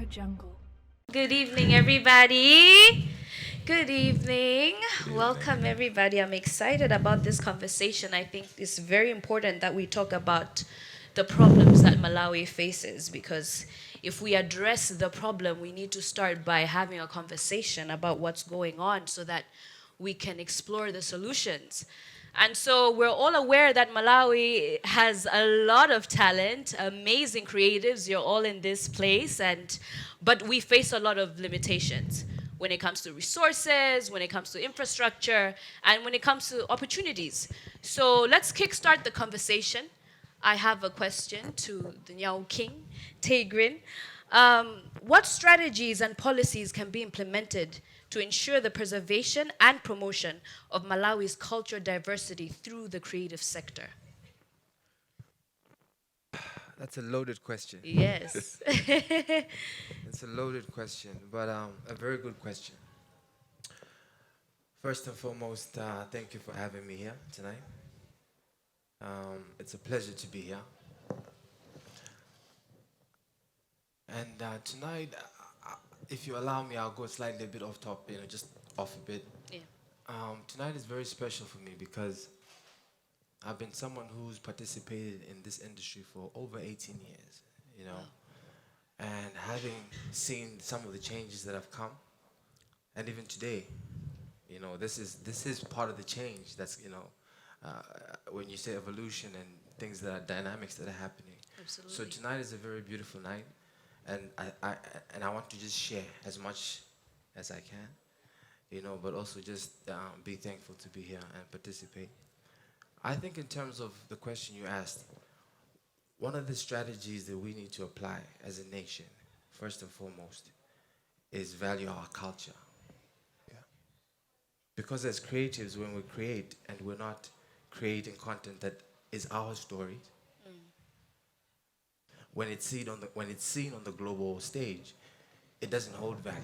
Jungle. Good evening, everybody. Good evening. Welcome, everybody. I'm excited about this conversation. I think it's very important that we talk about the problems that Malawi faces because if we address the problem, we need to start by having a conversation about what's going on so that we can explore the solutions. And so we're all aware that Malawi has a lot of talent, amazing creatives. You're all in this place, but we face a lot of limitations when it comes to resources, when it comes to infrastructure, and when it comes to opportunities. So let's kickstart the conversation. I have a question to the Nyao King, Tay Grin. What strategies and policies can be implemented to ensure the preservation and promotion of Malawi's cultural diversity through the creative sector? That's a loaded question. Yes. It's a loaded question, but a very good question. First and foremost, thank you for having me here tonight. It's a pleasure to be here. And tonight, if you allow me, I'll go slightly a bit off top, just off a bit. Yeah. Tonight is very special for me because I've been someone who's participated in this industry for over 18 years, and having seen some of the changes that have come, and even today, this is part of the change. That's when you say evolution and things that are dynamics that are happening. Absolutely. So tonight is a very beautiful night, and I want to just share as much as I can, but also just be thankful to be here and participate. I think in terms of the question you asked, one of the strategies that we need to apply as a nation, first and foremost, is value our culture. Yeah. Because as creatives, when we create and we're not creating content that is our story, when it's seen on the global stage, it doesn't hold value.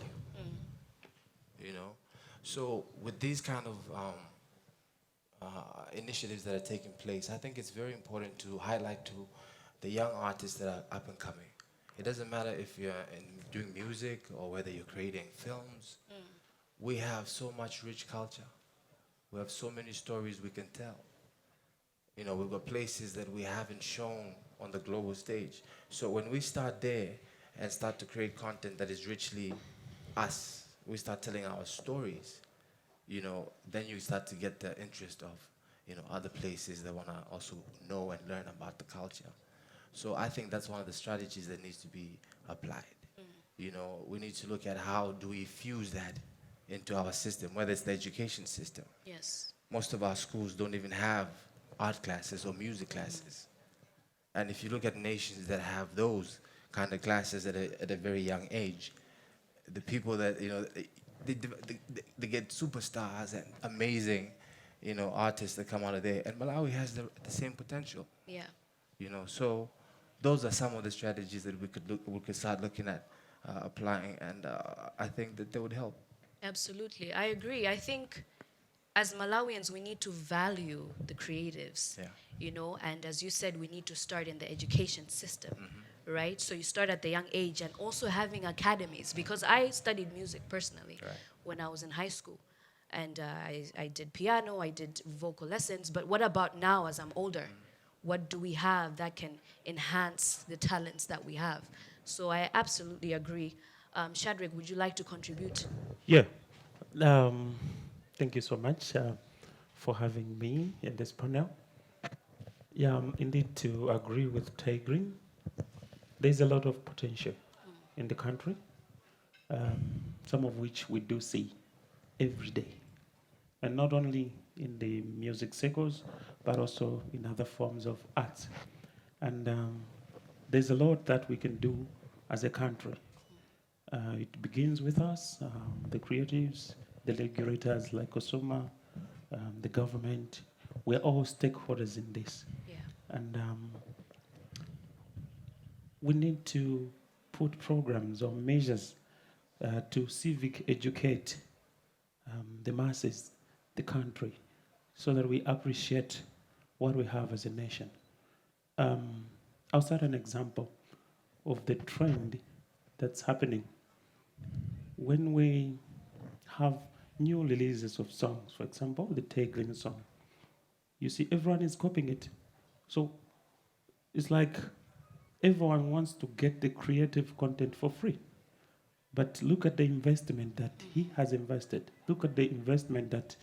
So with these kind of initiatives that are taking place, I think it's very important to highlight to the young artists that are up and coming. It doesn't matter if you're doing music or whether you're creating films. We have so much rich culture. We have so many stories we can tell. We've got places that we haven't shown on the global stage. So when we start there and start to create content that is richly us, we start telling our stories, then you start to get the interest of, other places that want to also know and learn about the culture. So I think that's one of the strategies that needs to be applied. We need to look at how do we fuse that into our system, whether it's the education system. Yes. Most of our schools don't even have art classes or music classes. And if you look at nations that have those kind of classes at a very young age, the people that, they get superstars and amazing, artists that come out of there. And Malawi has the same potential. Yeah. So those are some of the strategies that we could start looking at applying, and I think that they would help. Absolutely. I agree. I think as Malawians, we need to value the creatives, Yeah. And as you said, we need to start in the education system, right? So you start at the young age and also having academies, because I studied music personally when I was in high school. And I did piano, I did vocal lessons, but what about now as I'm older? What do we have that can enhance the talents that we have? So I absolutely agree. Shadrach, would you like to contribute? Yeah. Um, Thank you so much for having me in this panel. Yeah, indeed, to agree with Tay Grin, there's a lot of potential in the country, some of which we do see every day. And not only in the music circles, but also in other forms of arts. And there's a lot that we can do as a country. It begins with us, the creatives, the regulators like Osoma, the government. We're all stakeholders in this. Yeah. And we need to put programs or measures to civic educate the masses, the country, so that we appreciate what we have as a nation. I'll start an example of the trend that's happening. When we have new releases of songs, for example, the Tay Grin song, you see everyone is copying it. So it's like everyone wants to get the creative content for free. But look at the investment that he has invested. Look at the investment that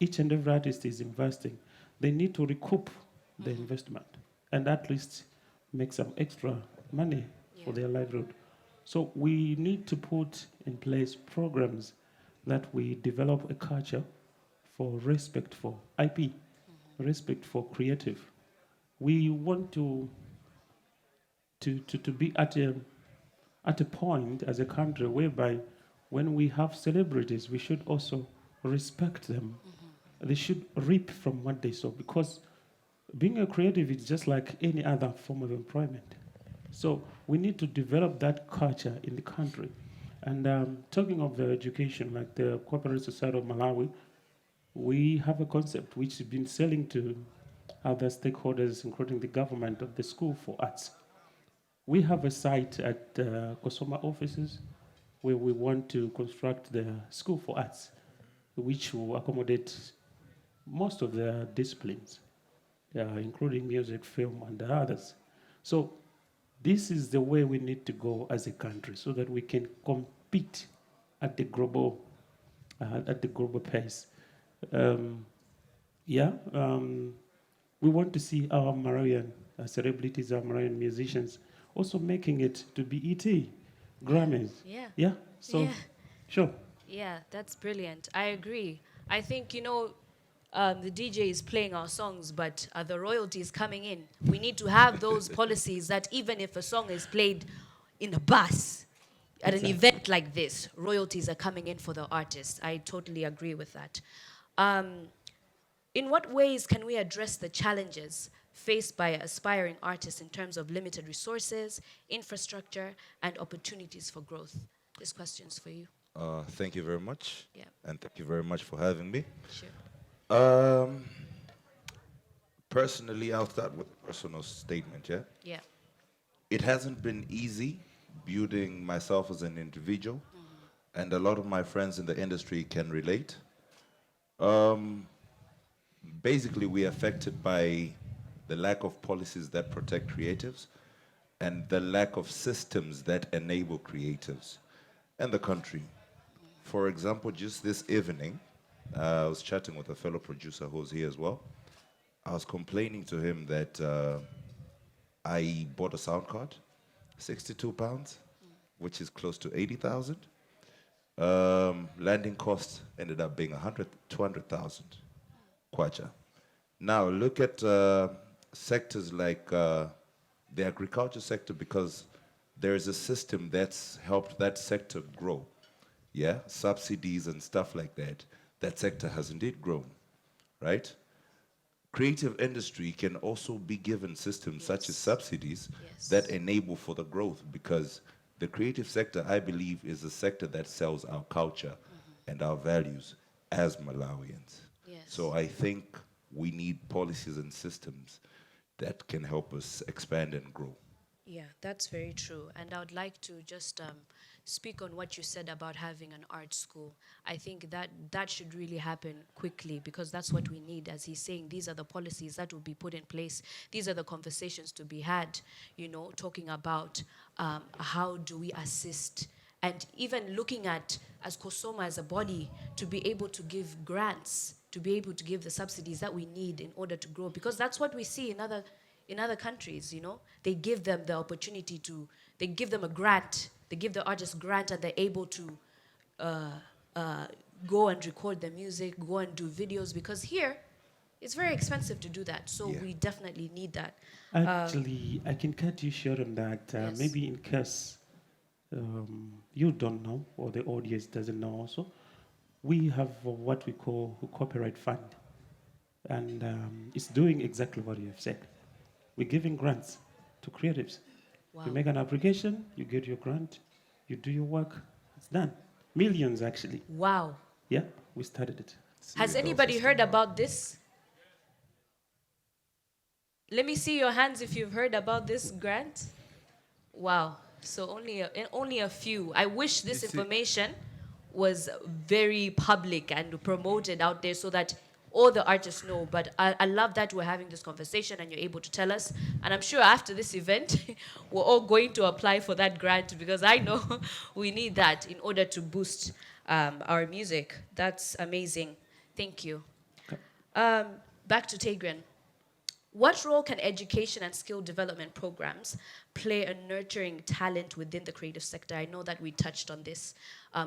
each and every artist is investing. They need to recoup the investment and at least make some extra money for their livelihood. So we need to put in place programs that we develop a culture for respect for IP, respect for creative. We want to be at a point as a country whereby when we have celebrities, we should also respect them. They should reap from what they sow because being a creative is just like any other form of employment. So we need to develop that culture in the country. And talking of education, like the Cooperative Society of Malawi, we have a concept which has been selling to other stakeholders, including the government of the School for Arts. We have a site at Kosoma offices where we want to construct the School for Arts, which will accommodate most of the disciplines, including music, film, and others. So this is the way we need to go as a country so that we can compete at the global pace. Um, we want to see our Malawian celebrities, our Malawian musicians, also making it to BET, Grammys. Yeah. Yeah. So, Yeah. sure. Yeah, that's brilliant. I agree. I think, the DJ is playing our songs, but are the royalties coming in? We need to have those policies that even if a song is played in a bus at an event like this, royalties are coming in for the artist. I totally agree with that. In what ways can we address the challenges faced by aspiring artists in terms of limited resources, infrastructure, and opportunities for growth? This question's for you. Thank you very much. Yeah. And thank you very much for having me. Sure. Um, Personally, I'll start with a personal statement, yeah? Yeah. It hasn't been easy building myself as an individual, and a lot of my friends in the industry can relate. Um, Basically, we're affected by the lack of policies that protect creatives and the lack of systems that enable creatives and the country. For example, just this evening, I was chatting with a fellow producer who's here as well. I was complaining to him that I bought a sound card, £62, which is close to 80,000. Landing cost ended up being 200,000 kwacha. Now look at sectors like the agriculture sector, because there is a system that's helped that sector grow. Yeah, subsidies and stuff like that. That sector has indeed grown, right? Creative industry can also be given systems such as subsidies that enable for the growth, because the creative sector, I believe, is a sector that sells our culture and our values as Malawians. Yes. So I think we need policies and systems that can help us expand and grow. Yeah, that's very true. And I would like to just speak on what you said about having an art school. I think that should really happen quickly, because that's what we need. As he's saying, these are the policies that will be put in place. These are the conversations to be had, talking about how do we assist, and even looking at, as Kosoma as a body, to be able to give grants, to be able to give the subsidies that we need in order to grow. Because that's what we see in other countries, They give them the opportunity they give them a grant, they give the artist grant, and they're able to go and record their music, go and do videos, because here, it's very expensive to do that. So we definitely need that. Actually, I can cut you short on that. Yes. Maybe in case you don't know, or the audience doesn't know also, we have what we call a copyright fund. And it's doing exactly what you have said. We're giving grants to creatives. Wow. You make an application, you get your grant, you do your work, it's done. Millions, actually. Wow. Yeah, we started it. Has anybody heard about this? Let me see your hands if you've heard about this grant. Wow. So only a few. I wish this see- information was very public and promoted out there so that all the artists know. But I love that we're having this conversation and you're able to tell us. And I'm sure after this event, we're all going to apply for that grant because I know we need that in order to boost our music. That's amazing. Thank you. Back to Tay Grin. What role can education and skill development programs play in nurturing talent within the creative sector? I know that we touched on this,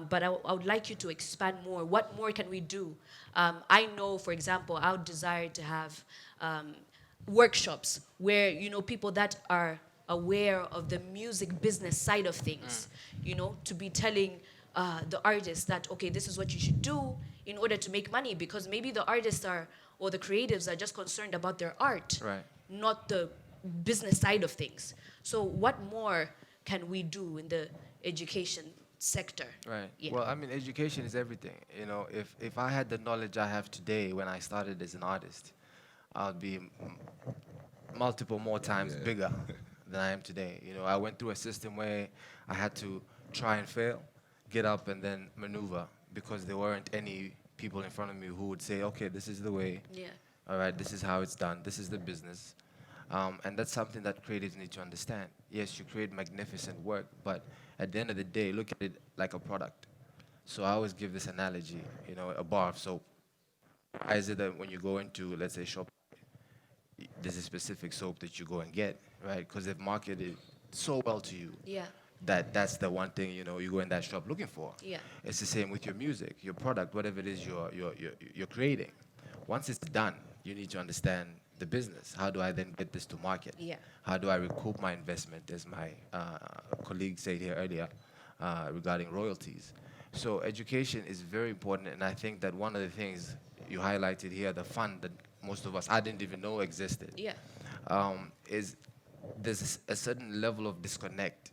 but I would like you to expand more. What more can we do? I know, for example, I would desire to have workshops where, you know, people that are aware of the music business side of things, you know, to be telling the artists that, okay, this is what you should do in order to make money, because maybe the artists are, or the creatives are just concerned about their art, Right. not the business side of things. So what more can we do in the education sector? Right. Yeah. Well, I mean, education is everything. You know, if I had the knowledge I have today when I started as an artist, I'd be multiple more times bigger than I am today. You know, I went through a system where I had to try and fail, get up, and then maneuver because there weren't any people in front of me who would say, okay, this is the way. Yeah. All right, this is how it's done. This is the business. And that's something that creatives need to understand. Yes, you create magnificent work, but at the end of the day, look at it like a product. So I always give this analogy, you know, a bar of soap. Why is it that when you go into, let's say, shop, there's a specific soap that you go and get, right? Because they've marketed so well to you Yeah. that that's the one thing, you know, you go in that shop looking for. Yeah. It's the same with your music, your product, whatever it is you're creating. Once it's done, you need to understand the business. How do I then get this to market? Yeah. How do I recoup my investment, as my colleague said here earlier, regarding royalties? So education is very important, and I think that one of the things you highlighted here, the fund that most of us, I didn't even know existed, Yeah. is there's a certain level of disconnect.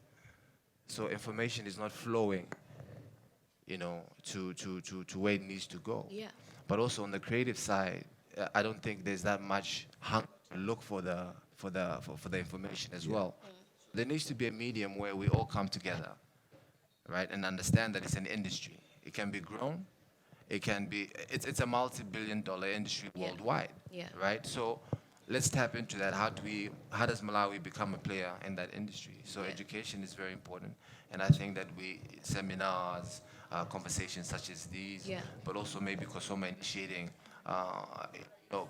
So information is not flowing, you know, to where it needs to go. Yeah. But also on the creative side, I don't think there's that much hunger to look for the information as well. There needs to be a medium where we all come together, right, and understand that it's an industry. It can be grown. It can be. It's a multi-billion-dollar industry Yeah. worldwide. Yeah. Right. So let's tap into that. How does Malawi become a player in that industry? So Yeah. education is very important, and I think that seminars, conversations such as these, Yeah. but also maybe Kosoma initiating, you know,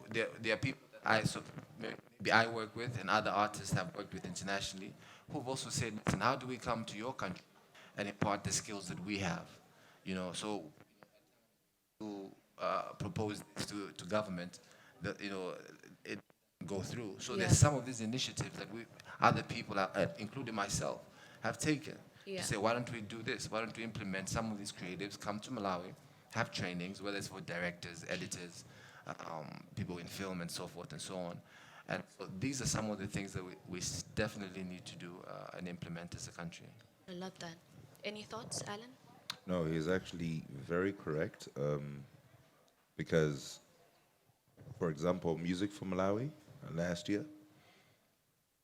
there are people that maybe I work with and other artists have worked with internationally who've also said, listen, how do we come to your country and impart the skills that we have? You know, so to propose this to government, that, you know, it go through. So Yeah. there's some of these initiatives that other people, including myself, have taken Yeah. to say, why don't we do this? Why don't we implement some of these creatives, come to Malawi, have trainings, whether it's for directors, editors, people in film and so forth and so on. And so these are some of the things that we definitely need to do and implement as a country. I love that. Any thoughts, Alan? No, he's actually very correct. Because, for example, Music for Malawi last year,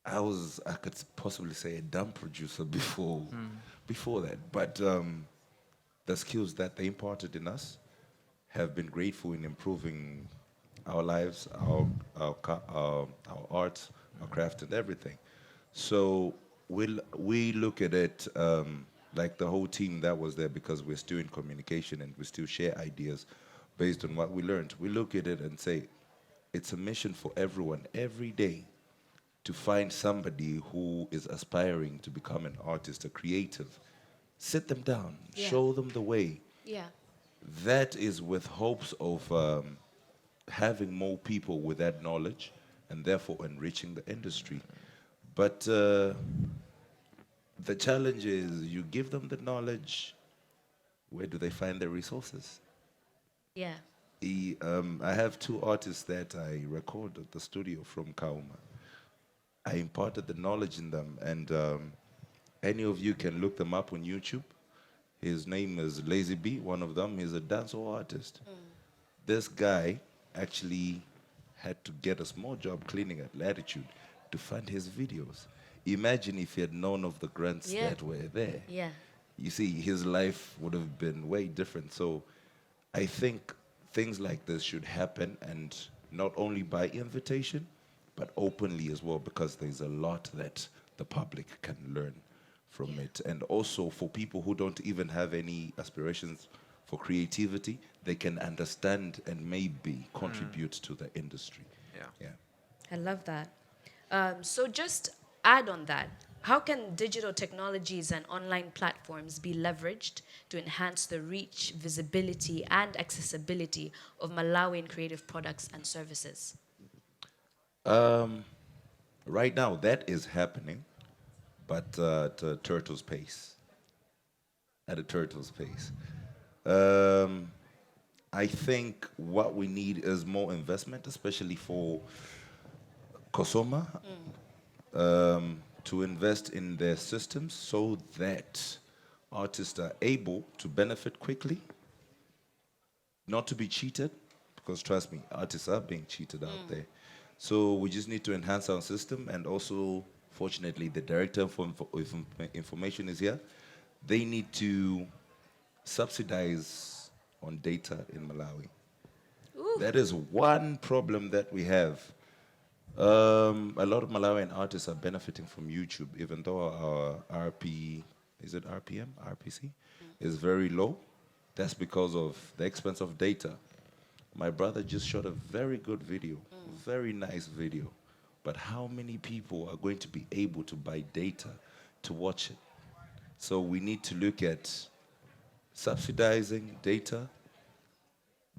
I could possibly say a dumb producer before that. But the skills that they imparted in us have been grateful in improving our lives, our art, our craft, and everything. So we look at it like the whole team that was there, because we're still in communication and we still share ideas based on what we learned. We look at it and say, it's a mission for everyone every day to find somebody who is aspiring to become an artist, a creative. Sit them down, Yeah. show them the way. Yeah. That is with hopes of having more people with that knowledge and therefore enriching the industry. But the challenge is you give them the knowledge, where do they find the resources? Yeah. I have two artists that I record at the studio from Kauma. I imparted the knowledge in them, and any of you can look them up on YouTube. His name is Lazy B, one of them. He's a dancehall artist. This guy actually had to get a small job cleaning at Latitude to fund his videos. imagine if he had known of the grants Yeah. that were there. Yeah. You see, his life would have been way different. So I think things like this should happen, and not only by invitation, but openly as well, because there's a lot that the public can learn from Yeah. it. And also for people who don't even have any aspirations for creativity, they can understand and maybe contribute to the industry. Yeah. Yeah. I love that. So just add on that. How can digital technologies and online platforms be leveraged to enhance the reach, visibility, and accessibility of Malawian creative products and services? Right now, that is happening, but at a turtle's pace. At a turtle's pace. Um, I think what we need is more investment, especially for Kosoma, to invest in their systems so that artists are able to benefit quickly, not to be cheated, because trust me, artists are being cheated out there. So we just need to enhance our system, and also, fortunately, the director for information is here. They need to subsidize on data in Malawi. Ooh. That is one problem that we have. A lot of Malawian artists are benefiting from YouTube, even though our RP, is it RPM, RPC, is very low. That's because of the expense of data. My brother just shot a very good video, very nice video. But how many people are going to be able to buy data to watch it? So we need to look at subsidizing data,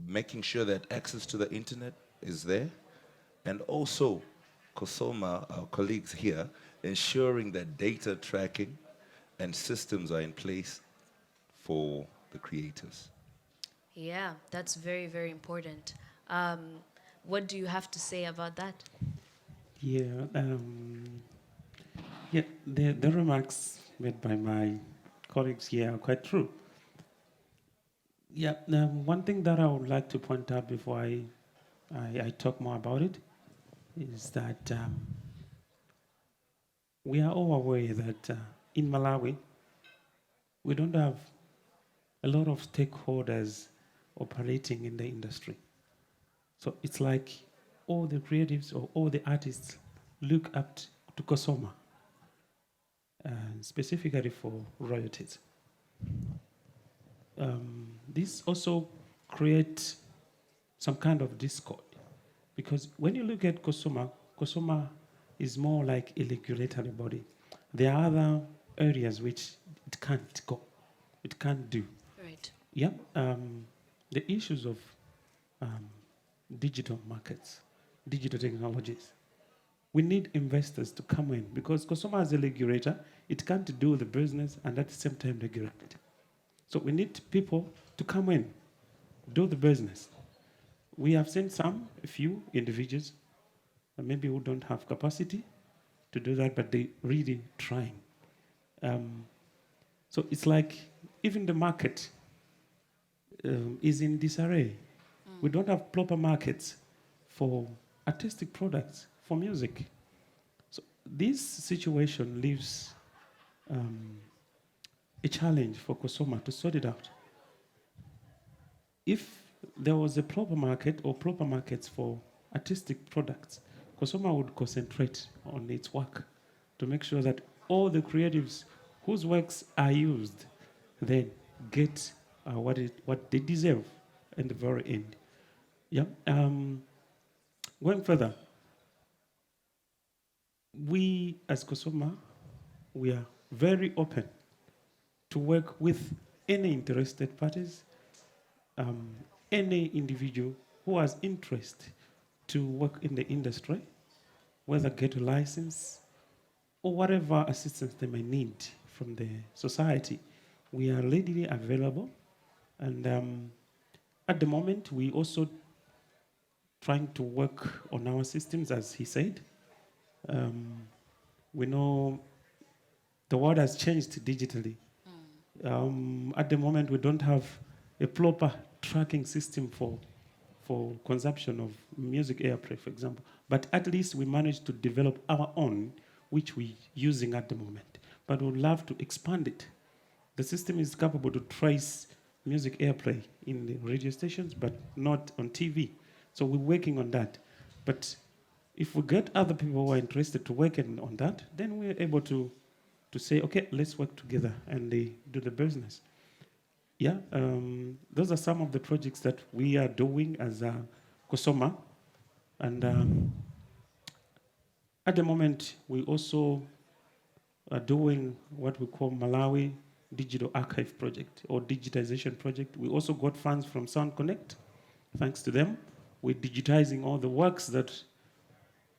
making sure that access to the internet is there, and also Kosoma, our colleagues here, ensuring that data tracking and systems are in place for the creators. Yeah, that's very, very important. What do you have to say about that? Yeah, yeah, the remarks made by my colleagues here are quite true. Yeah, one thing that I would like to point out before I talk more about it is that we are all aware that in Malawi, we don't have a lot of stakeholders operating in the industry. So it's like all the creatives or all the artists look up to Kosoma, specifically for royalties. This also creates some kind of discord, because when you look at Kosoma, Kosoma is more like a regulatory body. There are other areas which it can't go, it can't do. Right. Yeah, the issues of um, digital markets, digital technologies. We need investors to come in, because Kosoma as a regulator, it can't do the business and at the same time regulate it. So we need people to come in, do the business. We have seen a few individuals, maybe who don't have capacity to do that, but they really trying. So it's like even the market is in disarray. We don't have proper markets for artistic products, for music. So this situation leaves a challenge for Kosoma to sort it out. If there was a proper market or proper markets for artistic products, Kosoma would concentrate on its work to make sure that all the creatives whose works are used then get what they deserve in the very end. Yeah. Going further, we as Kosoma, we are very open to work with any interested parties, any individual who has interest to work in the industry, whether get a license or whatever assistance they may need from the society. We are readily available, and at the moment, we also trying to work on our systems, as he said. We know the world has changed digitally. At the moment, we don't have a proper tracking system for consumption of music airplay, for example. But at least we managed to develop our own, which we're using at the moment. But we'd love to expand it. The system is capable to trace music airplay in the radio stations, but not on TV. So we're working on that. But if we get other people who are interested to work on that, then we're able to say, okay, let's work together and do the business. Yeah, those are some of the projects that we are doing as Kosoma. And at the moment, we also are doing what we call Malawi Digital Archive Project or Digitization Project. We also got funds from Sound Connect. Thanks to them, we're digitizing all the works that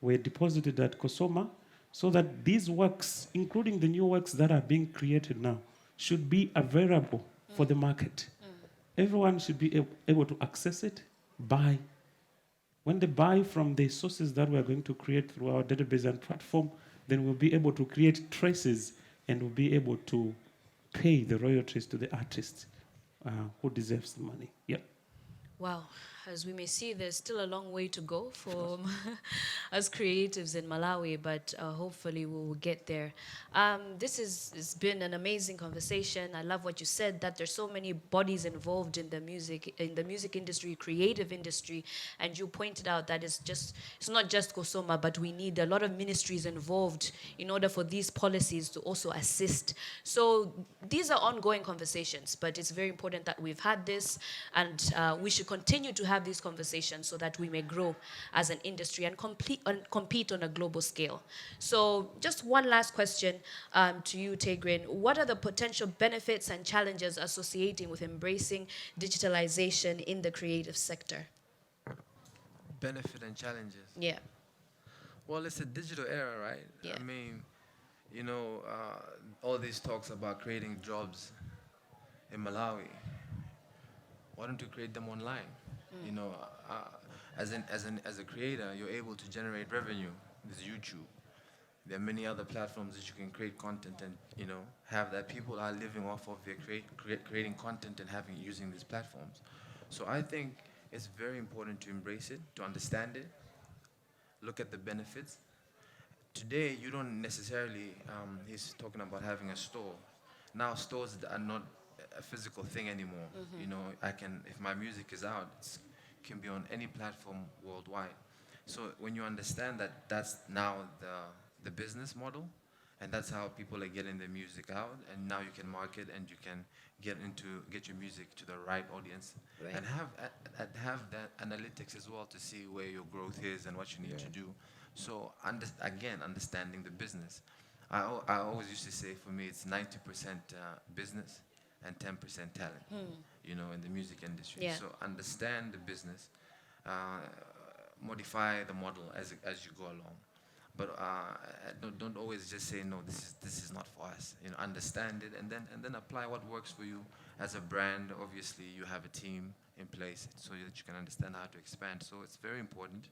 were deposited at Kosoma so that these works, including the new works that are being created now, should be available for the market. Everyone should be able to access it, buy. When they buy from the sources that we're going to create through our database and platform, then we'll be able to create traces and we'll be able to pay the royalties to the artist who deserves the money. Yep. Wow, as we may see, there's still a long way to go for us creatives in Malawi, but hopefully we will get there. This has been an amazing conversation. I love what you said, that there's so many bodies involved in the music industry, creative industry, and you pointed out that it's not just Kosoma, but we need a lot of ministries involved in order for these policies to also assist. So these are ongoing conversations, but it's very important that we've had this, and we should continue to have these conversations so that we may grow as an industry and compete on a global scale. So just one last question to you, Tay Grin. What are the potential benefits and challenges associating with embracing digitalization in the creative sector? Benefit and challenges. Yeah. Well, it's a digital era, right? Yeah. I mean, all these talks about creating jobs in Malawi. Why don't you create them online? You know, as a creator, you're able to generate revenue with YouTube. There are many other platforms that you can create content and have that people are living off of their creating content and using these platforms. So I think it's very important to embrace it, to understand it, look at the benefits. Today, you don't necessarily. He's talking about having a store. Now stores are not a physical thing anymore. If my music is out, it can be on any platform worldwide. So when you understand that that's now the business model, and that's how people are getting their music out, and now you can market and you can get your music to the right audience, Right. and have that analytics as well to see where your growth is and what you need to do. So understanding the business. I always used to say, for me, it's 90% business and 10% talent, in the music industry. Yeah. So understand the business, modify the model as you go along. But don't always just say, no, this is not for us. Understand it and then apply what works for you. As a brand, obviously, you have a team in place so that you can understand how to expand. So it's very important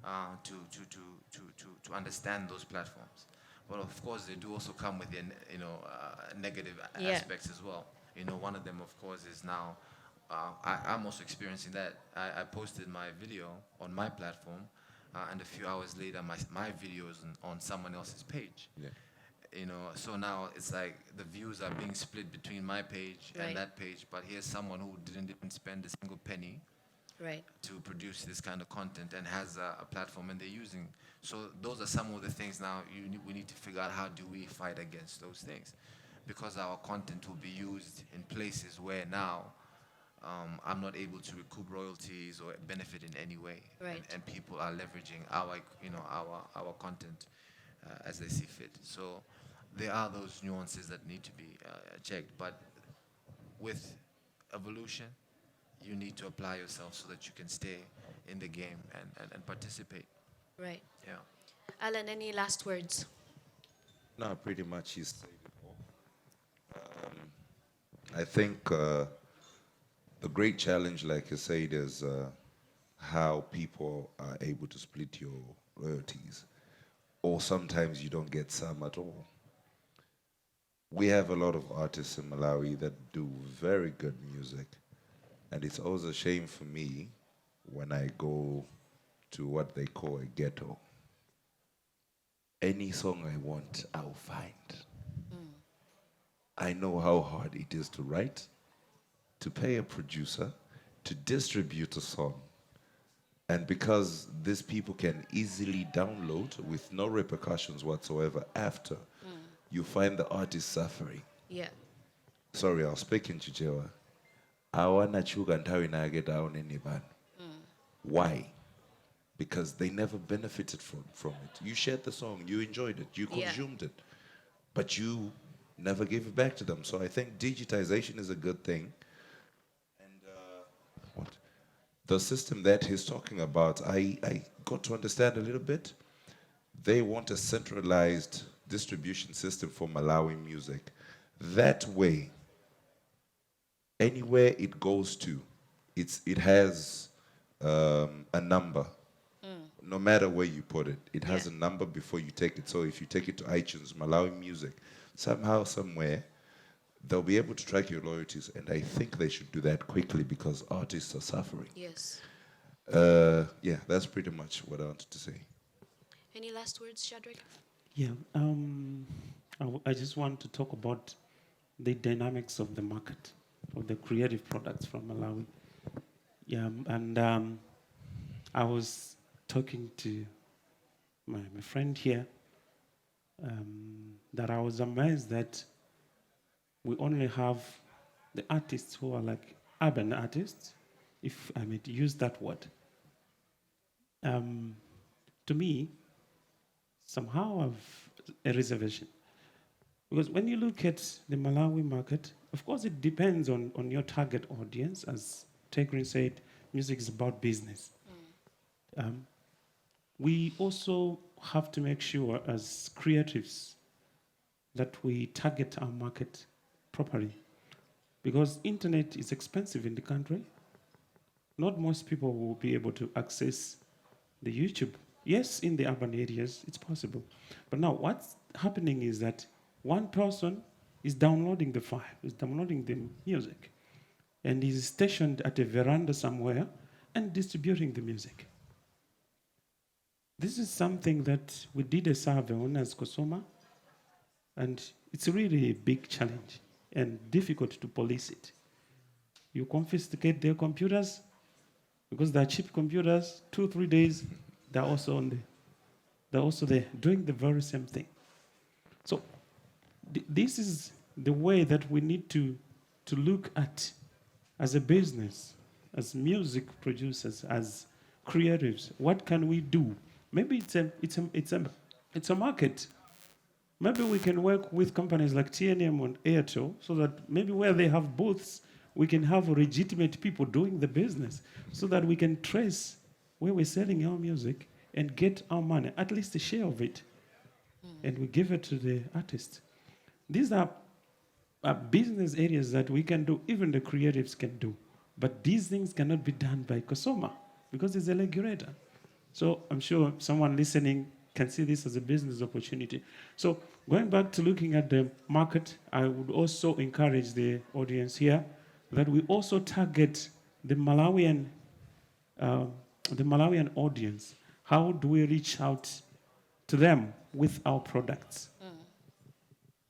to understand those platforms. But of course, they do also come with negative aspects as well. One of them, of course, is now I'm also experiencing that. I posted my video on my platform, and a few hours later, my video is on someone else's page. Yeah. So now it's like the views are being split between my page Right. and that page. But here's someone who didn't even spend a single penny Right. to produce this kind of content and has a platform and they're using. So those are some of the things now we need to figure out, how do we fight against those things, because our content will be used in places where now I'm not able to recoup royalties or benefit in any way. Right. And people are leveraging our content as they see fit. So there are those nuances that need to be checked. But with evolution, you need to apply yourself so that you can stay in the game and participate. Right. Yeah. Alan, any last words? No, pretty much he's said it all. I think the great challenge, like you said, is how people are able to split your royalties, or sometimes you don't get some at all. We have a lot of artists in Malawi that do very good music, and it's always a shame for me when I go to what they call a ghetto. any song I want, I'll find. I know how hard it is to write, to pay a producer, to distribute a song. And because these people can easily download with no repercussions whatsoever after, you find the artist suffering. Yeah. Sorry, I'll speak in Chichewa. I wanna chuga ntawi na get down anyone. Why? Because they never benefited from it. You shared the song, you enjoyed it, you Yeah. consumed it, but you never gave it back to them. So I think digitization is a good thing. And what? The system that he's talking about, I got to understand a little bit. They want a centralized distribution system for Malawi music. That way, anywhere it goes to, it has a number. No matter where you put it, it has Yeah. a number before you take it. So if you take it to iTunes, Malawi Music, somehow, somewhere, they'll be able to track your loyalties. And I think they should do that quickly because artists are suffering. Yes. Yeah, that's pretty much what I wanted to say. Any last words, Shadrach? Yeah, I just want to talk about the dynamics of the market, of the creative products from Malawi. Yeah, and I was talking to my friend here that I was amazed that we only have the artists who are like urban artists, if I may use that word. To me, somehow I've a reservation. Because when you look at the Malawi market, of course it depends on your target audience. As Tay Grin said, music is about business. We also have to make sure as creatives that we target our market properly. Because internet is expensive in the country. Not most people will be able to access the YouTube. Yes, in the urban areas, it's possible. But now what's happening is that one person is downloading the file, is downloading the music, and is stationed at a veranda somewhere and distributing the music. This is something that we did a survey on as Kosoma, and it's really a big challenge and difficult to police it. You confiscate their computers, because they're cheap computers, 2-3 days, they're also there doing the very same thing. So this is the way that we need to look at as a business, as music producers, as creatives. What can we do? Maybe it's a market. Maybe we can work with companies like TNM and Airtel so that maybe where they have booths, we can have legitimate people doing the business so that we can trace where we're selling our music and get our money, at least a share of it, and we give it to the artist. These are business areas that we can do, even the creatives can do. But these things cannot be done by Kosoma because it's a regulator. So I'm sure someone listening can see this as a business opportunity. So going back to looking at the market, I would also encourage the audience here that we also target the Malawian audience. How do we reach out to them with our products?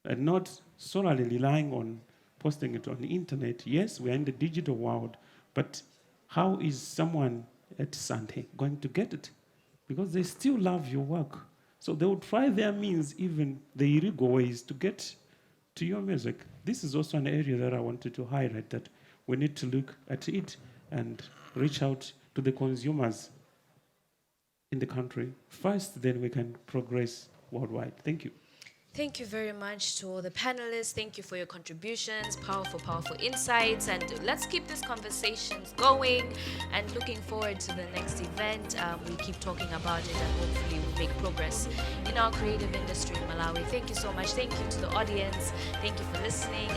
And not solely relying on posting it on the internet. Yes, we're in the digital world, but how is someone at Sunday going to get it? Because they still love your work. So they will try their means, even the illegal ways, to get to your music. This is also an area that I wanted to highlight, that we need to look at it and reach out to the consumers in the country first, then we can progress worldwide. Thank you. Thank you very much to all the panelists. Thank you for your contributions, powerful insights. And let's keep these conversations going and looking forward to the next event. We keep talking about it and hopefully we make progress in our creative industry in Malawi. Thank you so much. Thank you to the audience. Thank you for listening.